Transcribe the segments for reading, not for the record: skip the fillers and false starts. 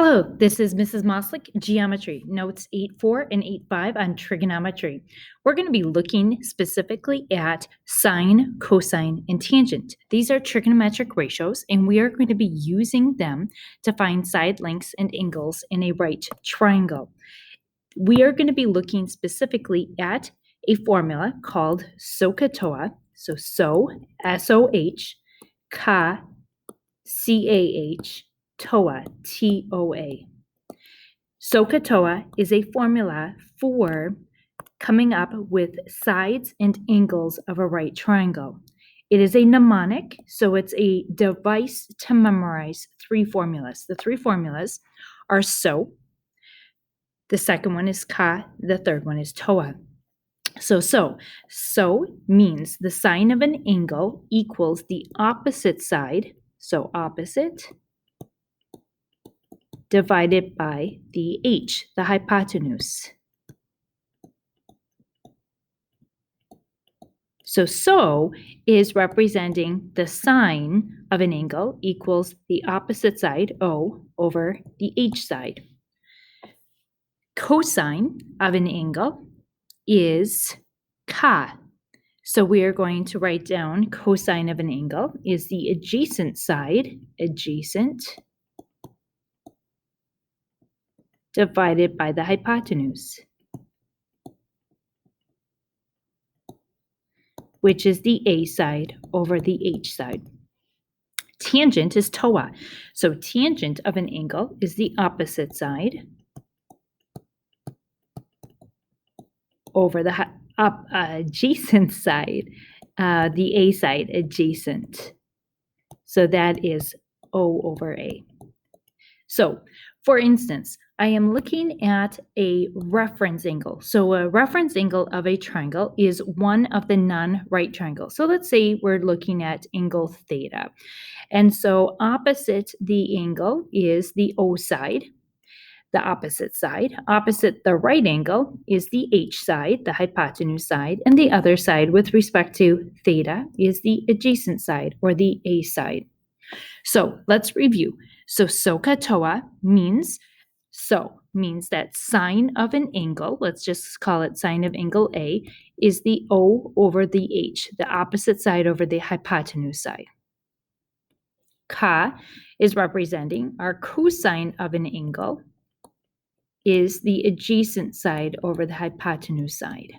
Hello, this is Mrs. Moslick, Geometry, Notes 8.4 and 8.5 on trigonometry. We're going to be looking specifically at sine, cosine, and tangent. These are trigonometric ratios, and we are going to be using them to find side lengths and angles in a right triangle. We are going to be looking specifically at a formula called SOHCAHTOA, S-O-H, Ka, C-A-H, TOA, T-O-A. SOHCAHTOA is a formula for coming up with sides and angles of a right triangle. It is a mnemonic, so it's a device to memorize three formulas. The three formulas are SO, the second one is Ka, the third one is TOA. So means the sine of an angle equals the opposite side, so opposite, divided by the h, the hypotenuse. So is representing the sine of an angle equals the opposite side, O, over the h side. Cosine of an angle is Ka. So we are going to write down cosine of an angle is the adjacent side, divided by the hypotenuse, which is the A side over the H side. Tangent is TOA. So tangent of an angle is the opposite side over the adjacent side, the A side adjacent. So that is O over A. So, for instance, I am looking at a reference angle. So a reference angle of a triangle is one of the non-right triangles. So let's say we're looking at angle theta. And so opposite the angle is the O side, the opposite side. Opposite the right angle is the H side, the hypotenuse side, and the other side with respect to theta is the adjacent side or the A side. So let's review. So SOHCAHTOA means that sine of an angle, let's just call it sine of angle A, is the O over the H, the opposite side over the hypotenuse side. Ka is representing our cosine of an angle is the adjacent side over the hypotenuse side,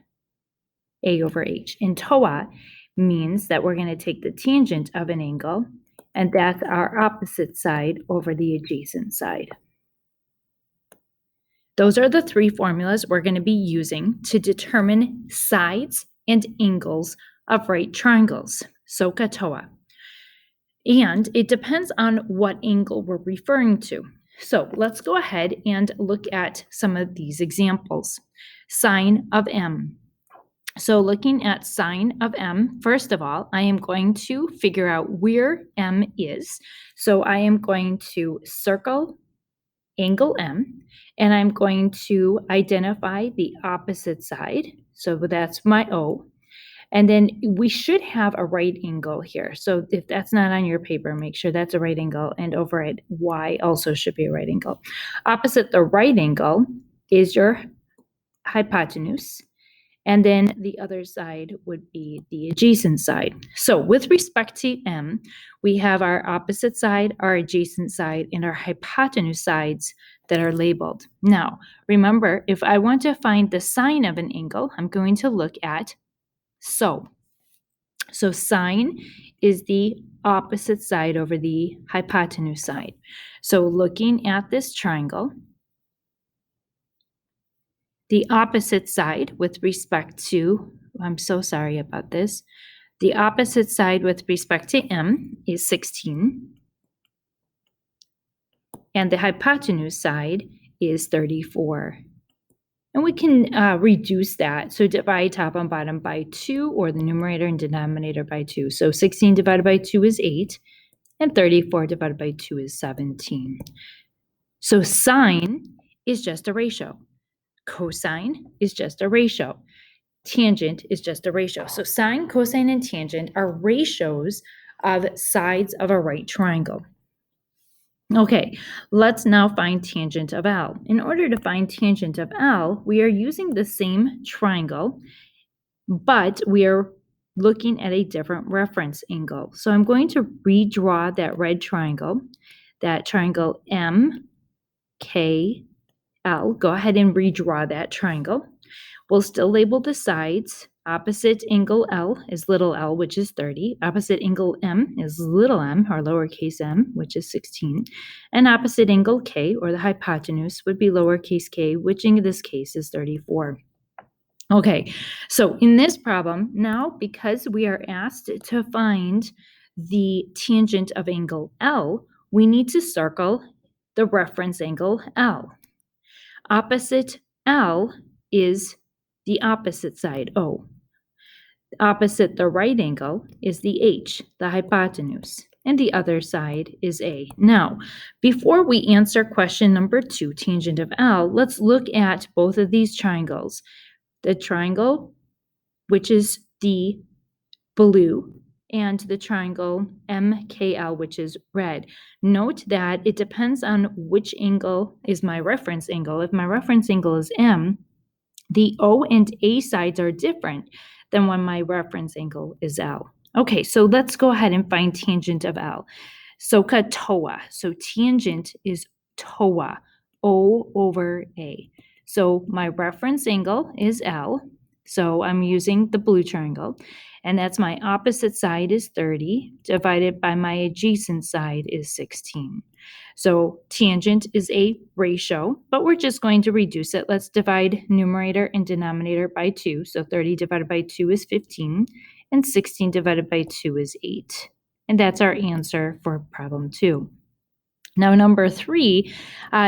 A over H. And TOA means that we're going to take the tangent of an angle, and that's our opposite side over the adjacent side. Those are the three formulas we're going to be using to determine sides and angles of right triangles, SOHCAHTOA. And it depends on what angle we're referring to. So let's go ahead and look at some of these examples. Sine of M. So looking at sine of M, first of all, I am going to figure out where M is. So I am going to circle angle M, and I'm going to identify the opposite side. So that's my O. And then we should have a right angle here. So if that's not on your paper, make sure that's a right angle, and over at Y also should be a right angle. Opposite the right angle is your hypotenuse. And then the other side would be the adjacent side. So with respect to M, we have our opposite side, our adjacent side, and our hypotenuse sides that are labeled. Now, remember, if I want to find the sine of an angle, I'm going to look at So sine is the opposite side over the hypotenuse side. So looking at this triangle, the opposite side with respect to, I'm so sorry about this, the opposite side with respect to M is 16, and the hypotenuse side is 34. And we can reduce that. So divide top and bottom by 2, or the numerator and denominator by 2. So 16 divided by 2 is 8, and 34 divided by 2 is 17. So sine is just a ratio. Cosine is just a ratio. Tangent is just a ratio. So sine, cosine, and tangent are ratios of sides of a right triangle. Okay, let's now find tangent of L. In order to find tangent of L, we are using the same triangle, but we are looking at a different reference angle. So I'm going to redraw that red triangle, that triangle MKL. Go ahead and redraw that triangle. We'll still label the sides. Opposite angle L is little l, which is 30. Opposite angle M is little m, or lowercase m, which is 16. And opposite angle K, or the hypotenuse, would be lowercase k, which in this case is 34. Okay, so in this problem, now because we are asked to find the tangent of angle L, we need to circle the reference angle L. Opposite L is the opposite side, O. Opposite the right angle is the H, the hypotenuse, and the other side is A. Now, before we answer question number 2, tangent of L, let's look at both of these triangles. The triangle, which is the blue, and the triangle MKL, which is red. Note that it depends on which angle is my reference angle. If my reference angle is M, the O and A sides are different than when my reference angle is L. Okay, so let's go ahead and find tangent of L. SOHCAHTOA. So tangent is TOA, O over A. So my reference angle is L. So I'm using the blue triangle, and that's my opposite side is 30 divided by my adjacent side is 16. So tangent is a ratio, but we're just going to reduce it. Let's divide numerator and denominator by 2. So 30 divided by 2 is 15, and 16 divided by 2 is 8. And that's our answer for problem 2. Now, number 3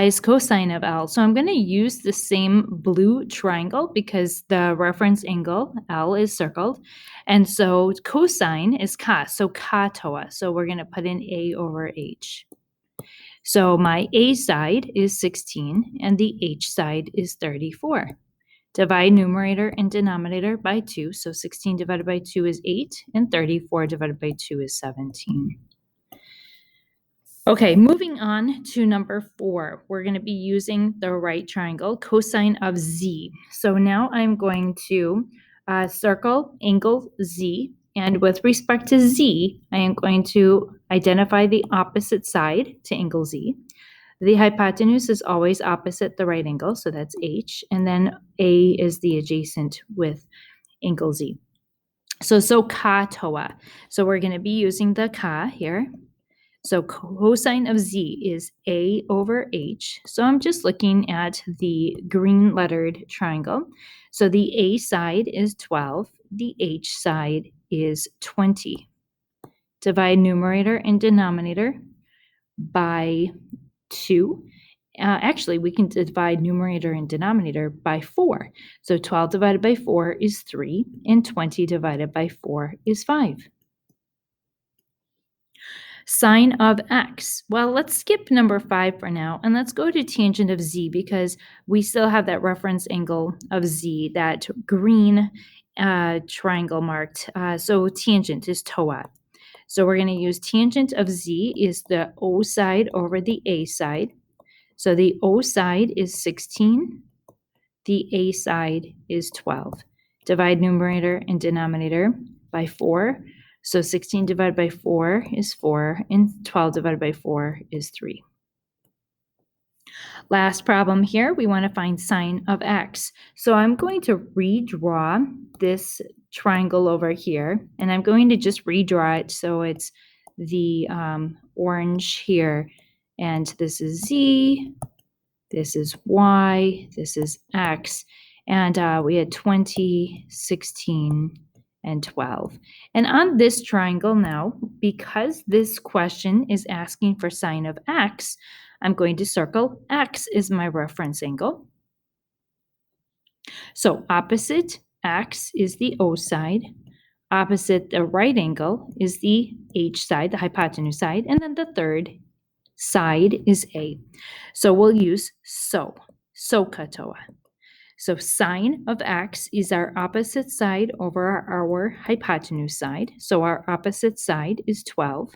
is cosine of L. So I'm going to use the same blue triangle because the reference angle, L, is circled. And so cosine is cos, so COHTOA. So we're going to put in A over H. So my A side is 16 and the H side is 34. Divide numerator and denominator by 2. So 16 divided by 2 is 8 and 34 divided by 2 is 17. Okay, moving on to number 4. We're going to be using the right triangle, cosine of Z. So now I'm going to circle angle Z. And with respect to Z, I am going to identify the opposite side to angle Z. The hypotenuse is always opposite the right angle, so that's H. And then A is the adjacent with angle Z. So COHTOA. So we're going to be using the CA here. So cosine of Z is A over H. So I'm just looking at the green lettered triangle. So the A side is 12. The H side is 20. Divide numerator and denominator by 2. Actually, we can divide numerator and denominator by 4. So 12 divided by 4 is 3, and 20 divided by 4 is 5. Sine of x. Well, let's skip number 5 for now, and let's go to tangent of z because we still have that reference angle of z, that green triangle marked. So tangent is TOA. So we're going to use tangent of z is the O side over the A side. So the O side is 16. The A side is 12. Divide numerator and denominator by 4. So 16 divided by 4 is 4, and 12 divided by 4 is 3. Last problem here, we want to find sine of x. So I'm going to redraw this triangle over here, and I'm going to just redraw it so it's the orange here, and this is z, this is y, this is x, and we had 20, 16, and 12. And on this triangle now, because this question is asking for sine of x, I'm going to circle x is my reference angle. So opposite x is the O side. Opposite the right angle is the H side, the hypotenuse side, and then the third side is A. So we'll use SOHCAHTOA. So sine of x is our opposite side over our hypotenuse side. So our opposite side is 12.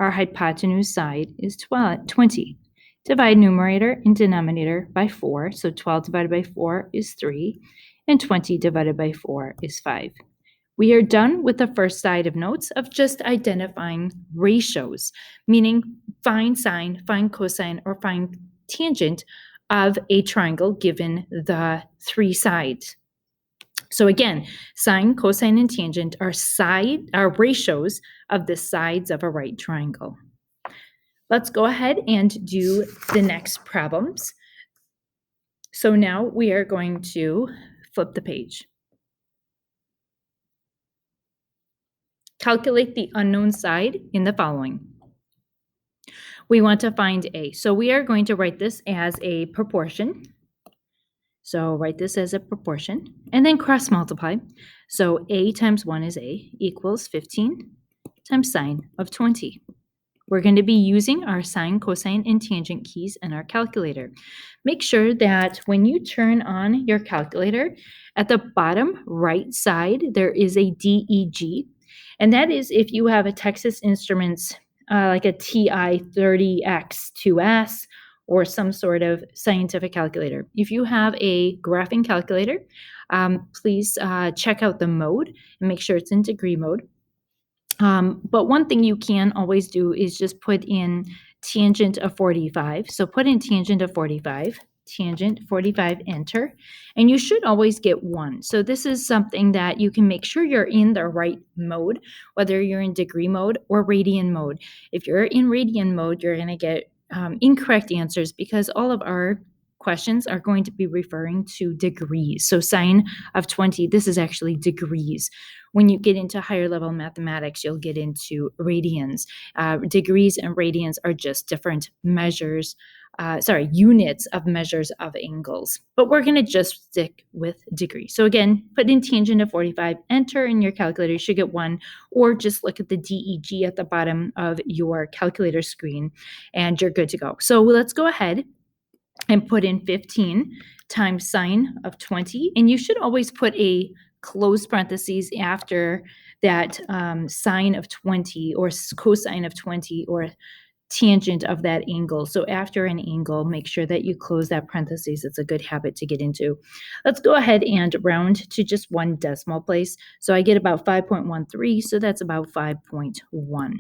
Our hypotenuse side is 20. Divide numerator and denominator by 4. So 12 divided by 4 is 3, and 20 divided by 4 is 5. We are done with the first side of notes of just identifying ratios, meaning find sine, find cosine, or find tangent of a triangle given the three sides. So again, sine, cosine, and tangent are ratios of the sides of a right triangle. Let's go ahead and do the next problems. So now we are going to flip the page. Calculate the unknown side in the following. We want to find A. So we are going to write this as a proportion. So write this as a proportion and then cross multiply. So A times 1 is A equals 15 times sine of 20. We're going to be using our sine, cosine, and tangent keys in our calculator. Make sure that when you turn on your calculator, at the bottom right side, there is a DEG. And that is if you have a Texas Instruments, like a TI-30X2S, or some sort of scientific calculator. If you have a graphing calculator, please check out the mode and make sure it's in degree mode. But one thing you can always do is just put in tangent of 45. So put in tangent of 45, tangent 45, enter, and you should always get 1. So this is something that you can make sure you're in the right mode, whether you're in degree mode or radian mode. If you're in radian mode, you're going to get incorrect answers because all of our questions are going to be referring to degrees. So sine of 20, this is actually degrees. When you get into higher level mathematics, you'll get into radians. Degrees and radians are just different measures, units of measures of angles. But we're going to just stick with degrees. So again, put in tangent of 45, enter in your calculator, you should get 1, or just look at the DEG at the bottom of your calculator screen, and you're good to go. So let's go ahead and put in 15 times sine of 20, and you should always put a close parentheses after that sine of 20 or cosine of 20 or tangent of that angle. So after an angle, make sure that you close that parentheses. It's a good habit to get into. Let's go ahead and round to just one decimal place. So I get about 5.13, so that's about 5.1.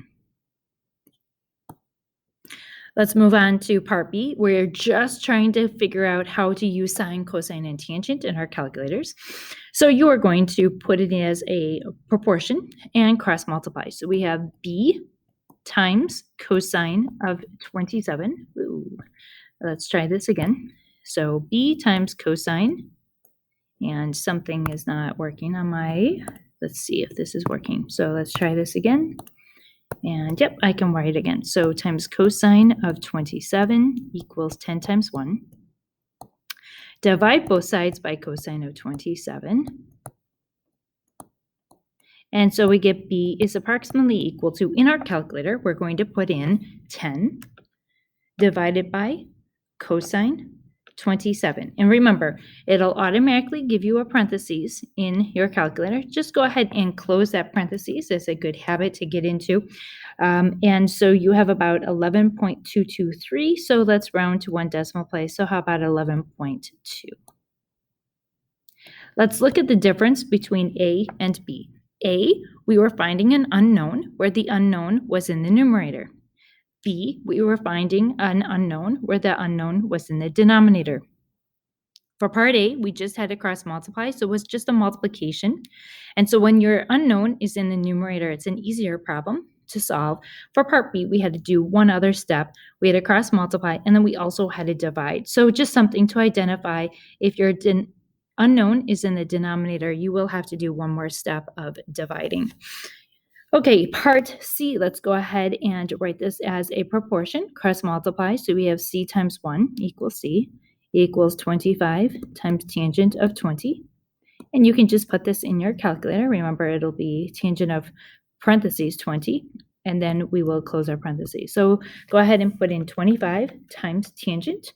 Let's move on to part B. We're just trying to figure out how to use sine, cosine, and tangent in our calculators. So you are going to put it as a proportion and cross multiply. So we have B times cosine of 27. Ooh, let's try this again. So B times cosine, and something is not working on my, let's see if this is working. So let's try this again. And yep, I can write it again. So times cosine of 27 equals 10 times 1. Divide both sides by cosine of 27. And so we get B is approximately equal to, in our calculator, we're going to put in 10 divided by cosine 27. And remember, it'll automatically give you a parentheses in your calculator. Just go ahead and close that parentheses. It's a good habit to get into. And so you have about 11.223. So let's round to one decimal place. So how about 11.2? Let's look at the difference between A and B. A, we were finding an unknown where the unknown was in the numerator. B, we were finding an unknown where the unknown was in the denominator. For part A, we just had to cross multiply, so it was just a multiplication. And so when your unknown is in the numerator, it's an easier problem to solve. For part B, we had to do one other step. We had to cross multiply, and then we also had to divide. So just something to identify. If your unknown is in the denominator, you will have to do one more step of dividing. Okay, part C, let's go ahead and write this as a proportion, cross multiply. So we have C times 1 equals C equals 25 times tangent of 20. And you can just put this in your calculator. Remember, it'll be tangent of parentheses 20, and then we will close our parentheses. So go ahead and put in 25 times tangent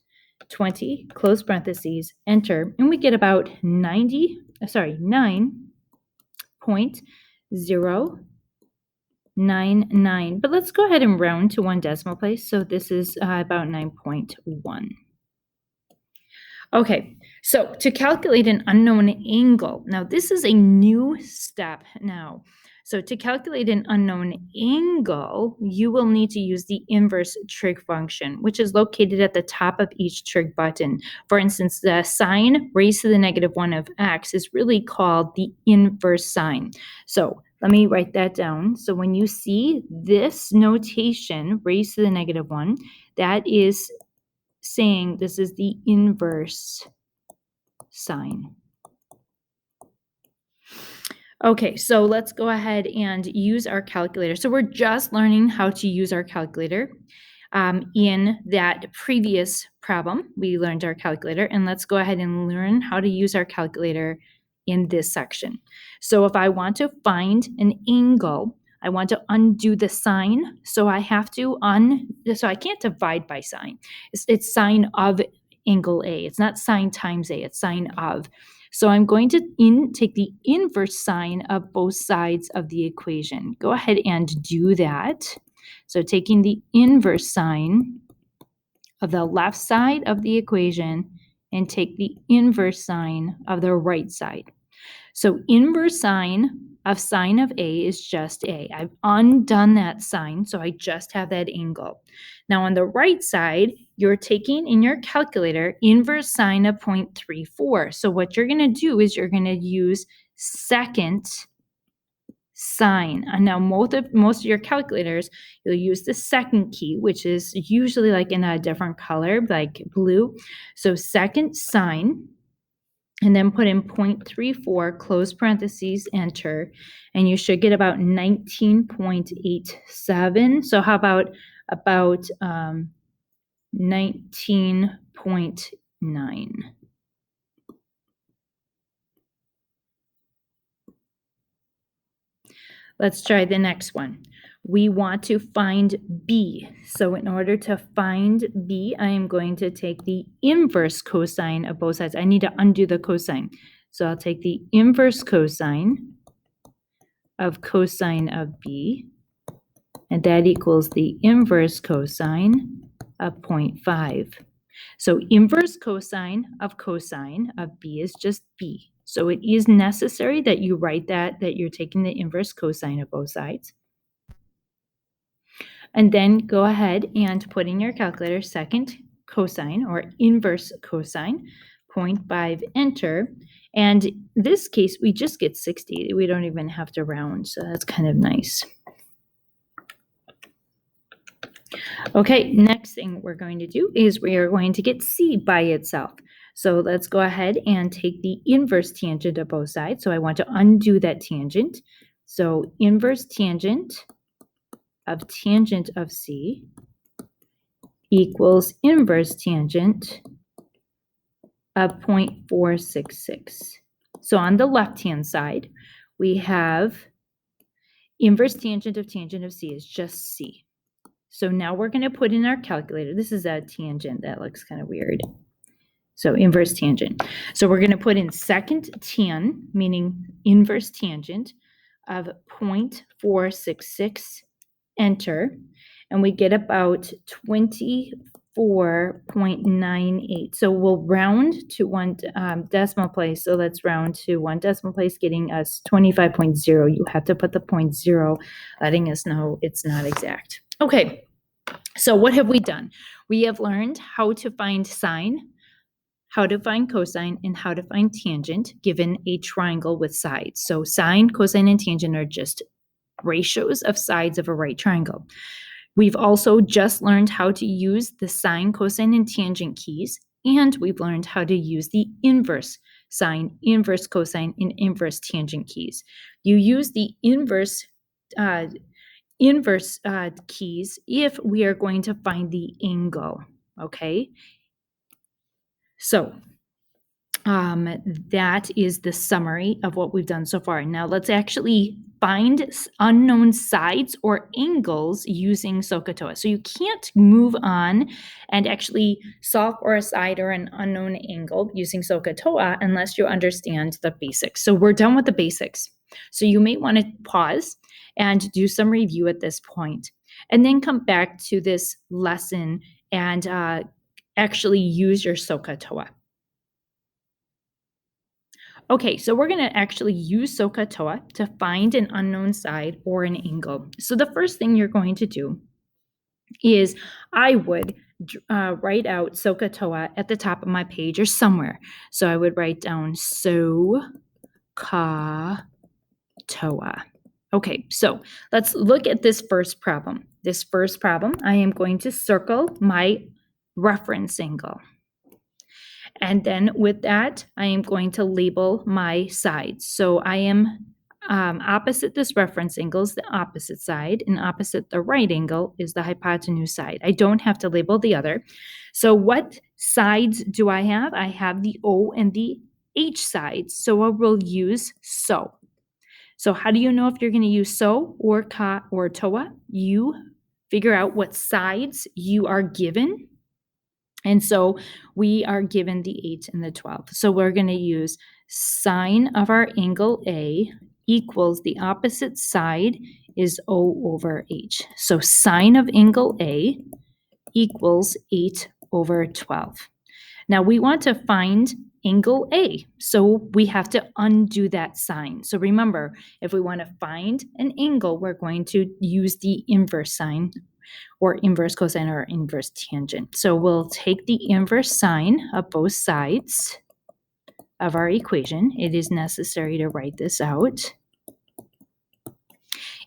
20, close parentheses, enter, and we get about 9.0 99. But let's go ahead and round to one decimal place. So this is about 9.1. Okay, so to calculate an unknown angle, now this is a new step now. So to calculate an unknown angle, you will need to use the inverse trig function, which is located at the top of each trig button. For instance, the sine raised to the -1 of x is really called the inverse sine. So let me write that down. So when you see this notation raised to the -1, that is saying this is the inverse sine. Okay, so let's go ahead and use our calculator. So we're just learning how to use our calculator. In that previous problem, we learned our calculator, and let's go ahead and learn how to use our calculator in this section. So if I want to find an angle, I want to undo the sign, so I have to so I can't divide by sine. It's sine of angle A. It's not sine times A, it's sine of. So I'm going to take the inverse sine of both sides of the equation. Go ahead and do that. So taking the inverse sine of the left side of the equation and take the inverse sine of the right side. So inverse sine of sine of A is just A. I've undone that sign, so I just have that angle. Now on the right side, you're taking in your calculator inverse sine of 0.34. So what you're going to do is you're going to use second sine. And now most of your calculators, you'll use the second key, which is usually like in a different color, like blue. So second sine, and then put in 0.34, close parentheses, enter, and you should get about 19.87. So how about 19.9? Let's try the next one. We want to find B. So in order to find B, I am going to take the inverse cosine of both sides. I need to undo the cosine. So I'll take the inverse cosine of B, and that equals the inverse cosine of 0.5. So inverse cosine of B is just B. So it is necessary that you write that you're taking the inverse cosine of both sides. And then go ahead and put in your calculator second cosine or inverse cosine, 0.5, enter. And in this case, we just get 60. We don't even have to round, so that's kind of nice. Okay, next thing we're going to do is we are going to get C by itself. So let's go ahead and take the inverse tangent of both sides. So I want to undo that tangent. So inverse tangent of C equals inverse tangent of 0.466. So on the left-hand side, we have inverse tangent of C is just C. So now we're going to put in our calculator. This is a tangent. That looks kind of weird. So inverse tangent. So we're going to put in second tan, meaning inverse tangent of 0.466, enter, and we get about 24.98. So we'll round to one decimal place. So let's round to one decimal place, getting us 25.0. You have to put the 0.0, letting us know it's not exact. Okay, so what have we done? We have learned how to find sine, how to find cosine, and how to find tangent given a triangle with sides. So sine, cosine, and tangent are just ratios of sides of a right triangle. We've also just learned how to use the sine, cosine, and tangent keys, and we've learned how to use the inverse sine, inverse cosine, and inverse tangent keys. You use the inverse keys if we are going to find the angle, okay? So that is the summary of what we've done so far. Now let's actually find unknown sides or angles using SOHCAHTOA. So you can't move on and actually solve for a side or an unknown angle using SOHCAHTOA unless you understand the basics. So we're done with the basics. So you may want to pause and do some review at this point, and then come back to this lesson and actually use your SOHCAHTOA. Okay, so we're going to actually use SOHCAHTOA to find an unknown side or an angle. So the first thing you're going to do is I would write out SOHCAHTOA at the top of my page or somewhere. So I would write down SOHCAHTOA. Okay, so let's look at this first problem. This first problem, I am going to circle my reference angle. And then with that, I am going to label my sides. So I am opposite this reference angle is the opposite side, and opposite the right angle is the hypotenuse side. I don't have to label the other. So what sides do I have? I have the O and the H sides. So I will use SO. So how do you know if you're going to use SO or KA or TOA? You figure out what sides you are given. And so we are given the 8 and the 12. So we're going to use sine of our angle A equals the opposite side is O over H. So sine of angle A equals 8 over 12. Now we want to find angle A, so we have to undo that sign. So remember, if we want to find an angle, we're going to use the inverse sign or inverse cosine or inverse tangent. So we'll take the inverse sine of both sides of our equation. It is necessary to write this out.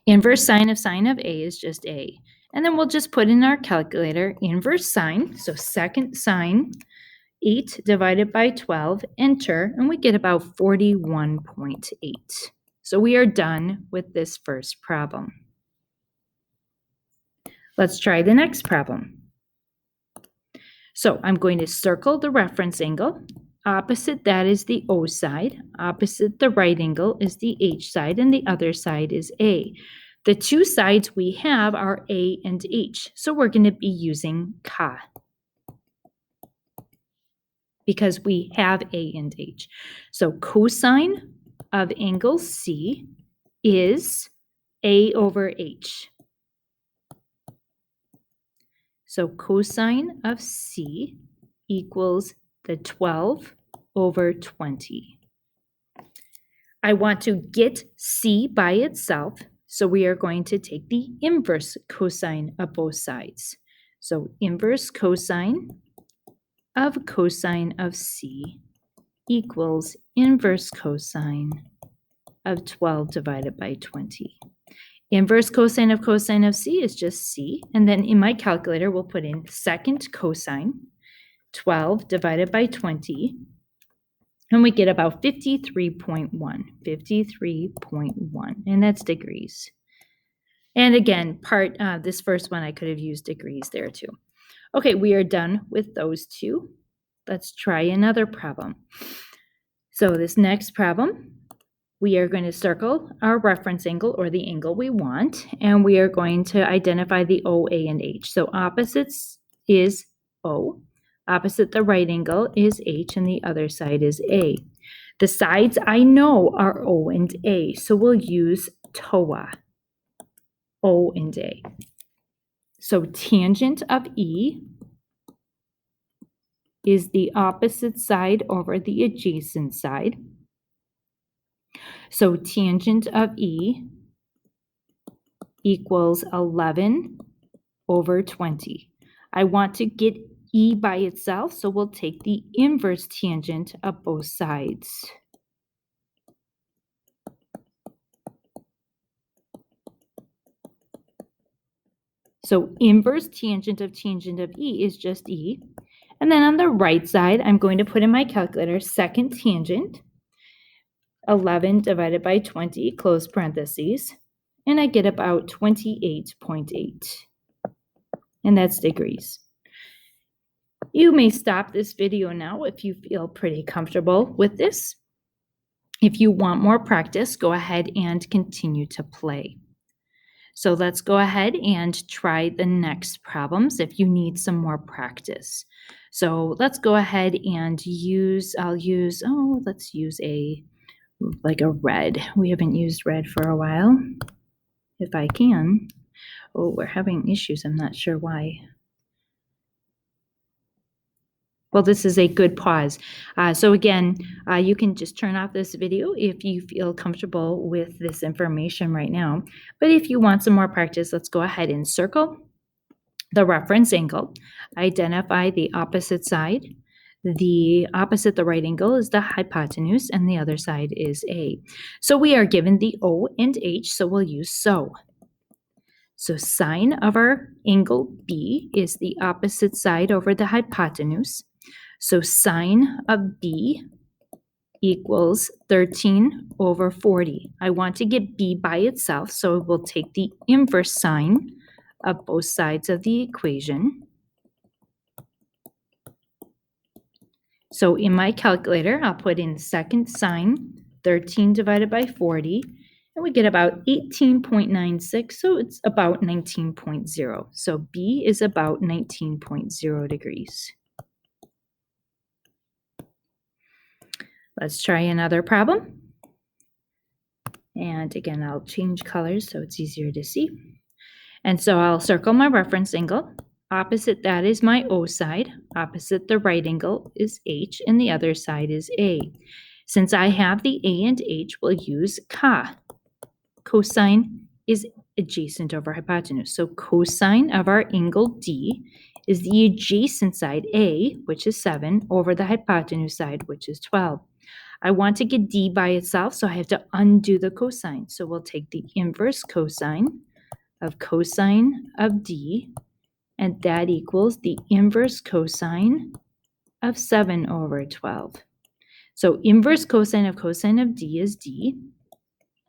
Inverse sine of A is just A. And then we'll just put in our calculator inverse sine, so second sine, 8 divided by 12, enter, and we get about 41.8. So we are done with this first problem. Let's try the next problem. So I'm going to circle the reference angle. Opposite that is the O side. Opposite the right angle is the H side, and the other side is A. The two sides we have are A and H, so we're going to be using KA because we have A and H. So cosine of angle C is A over H. So cosine of C equals the 12 over 20. I want to get C by itself, so we are going to take the inverse cosine of both sides. So inverse cosine of C equals inverse cosine of 12 divided by 20. Inverse cosine of C is just C, and then in my calculator, we'll put in second cosine, 12 divided by 20, and we get about 53.1, and that's degrees. And again, this first one, I could have used degrees there too. Okay, we are done with those two. Let's try another problem. So this next problem, we are going to circle our reference angle or the angle we want, and we are going to identify the O, A, and H. So opposites is O, opposite the right angle is H, and the other side is A. The sides I know are O and A, so we'll use TOA, O and A. So tangent of E is the opposite side over the adjacent side. So tangent of E equals 11 over 20. I want to get E by itself, so we'll take the inverse tangent of both sides. So inverse tangent of E is just E. And then on the right side, I'm going to put in my calculator second tangent, 11 divided by 20, close parentheses, and I get about 28.8. And that's degrees. You may stop this video now if you feel pretty comfortable with this. If you want more practice, go ahead and continue to play. So let's go ahead and try the next problems if you need some more practice. So let's go ahead and let's use like a red. We haven't used red for a while. if I can. Oh, we're having issues. I'm not sure why. Well, this is a good pause. So again, you can just turn off this video if you feel comfortable with this information right now. But if you want some more practice, let's go ahead and circle the reference angle, identify the opposite side. The opposite the right angle is the hypotenuse, and the other side is A. So we are given the O and H, so we'll use so. So sine of our angle B is the opposite side over the hypotenuse. So sine of B equals 13 over 40. I want to get B by itself, so we'll take the inverse sine of both sides of the equation. So in my calculator, I'll put in second sine, 13 divided by 40, and we get about 18.96, so it's about 19.0. So B is about 19.0 degrees. Let's try another problem. And again, I'll change colors so it's easier to see. And so I'll circle my reference angle. Opposite that is my O side. Opposite the right angle is H, and the other side is A. Since I have the A and H, we'll use CA. Cosine is adjacent over hypotenuse. So cosine of our angle D is the adjacent side, A, which is 7, over the hypotenuse side, which is 12. I want to get D by itself, so I have to undo the cosine. So we'll take the inverse cosine of D, and that equals the inverse cosine of 7 over 12. So inverse cosine of D is D.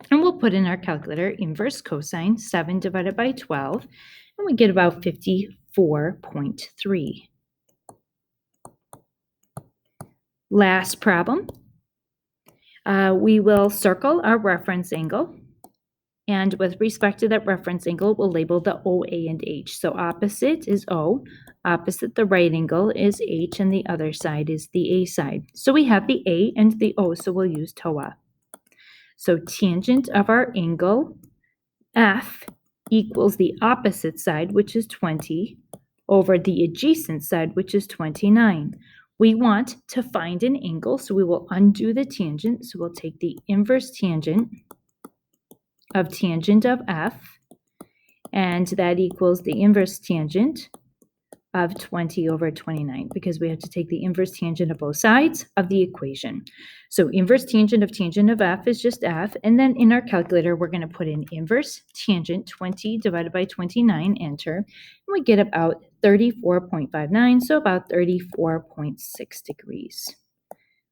And we'll put in our calculator inverse cosine, 7 divided by 12, and we get about 54.3. Last problem. We will circle our reference angle. And with respect to that reference angle, we'll label the O, A, and H. So opposite is O, opposite the right angle is H, and the other side is the A side. So we have the A and the O, so we'll use TOA. So tangent of our angle F equals the opposite side, which is 20, over the adjacent side, which is 29. We want to find an angle, so we will undo the tangent. So we'll take the inverse tangent of F, and that equals the inverse tangent of 20 over 29, because we have to take the inverse tangent of both sides of the equation. So inverse tangent of F is just F, and then in our calculator, we're going to put in inverse tangent 20 divided by 29, enter, and we get about 34.59, so about 34.6 degrees.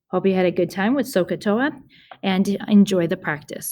Hope you had a good time with SOHCAHTOA, and enjoy the practice.